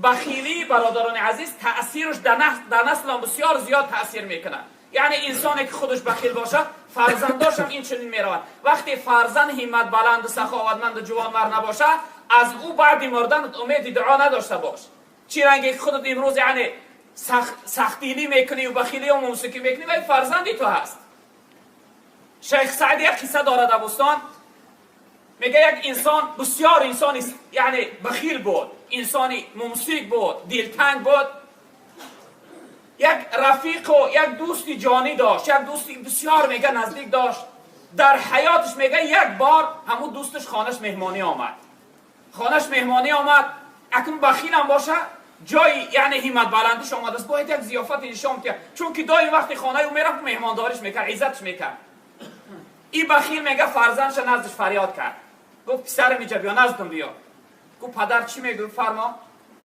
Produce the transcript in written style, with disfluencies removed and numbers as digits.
بخیلی برادران عزیز تأثیرش در نسل بسیار زیاد تأثیر میکنه. یعنی انسانی که خودش بخیل باشه فرزنداش هم این چنین میروند. وقتی فرزند همت بلند و سخاوتمند و جوان مرد نباشه از او بعد مردن امید دعا نداشته باش. چی رنگی خودت امروز یعنی سختگیری میکنی و بخیلی و موسیقی میکنی و فرزندی تو هست. شیخ سعدی یک قصه داره در بستان، میگه یک انسان بسیار انسانی یعنی بخیل بود، انسانی ممسک بود، دلتنگ بود. یک رفیق و یک دوستی جانی داشت، یک دوستی بسیار میگه نزدیک داشت. در حیاتش میگه یک بار همون دوستش خانش مهمانی آمد. اکنون بخیل هم باشه جای یعنی همت بلندیش آمد است، باید یک ضیافت نشان کرد، چون که دایم وقتی خانه او میرفت مهمانداریش میکرد، عزتش میکرد. این بخیل میگه فرزندش نزدش فریاد کرد، گفت پسرم اینجا بیا، نزدم بیا. گفت پدر چی میگه؟ فرما.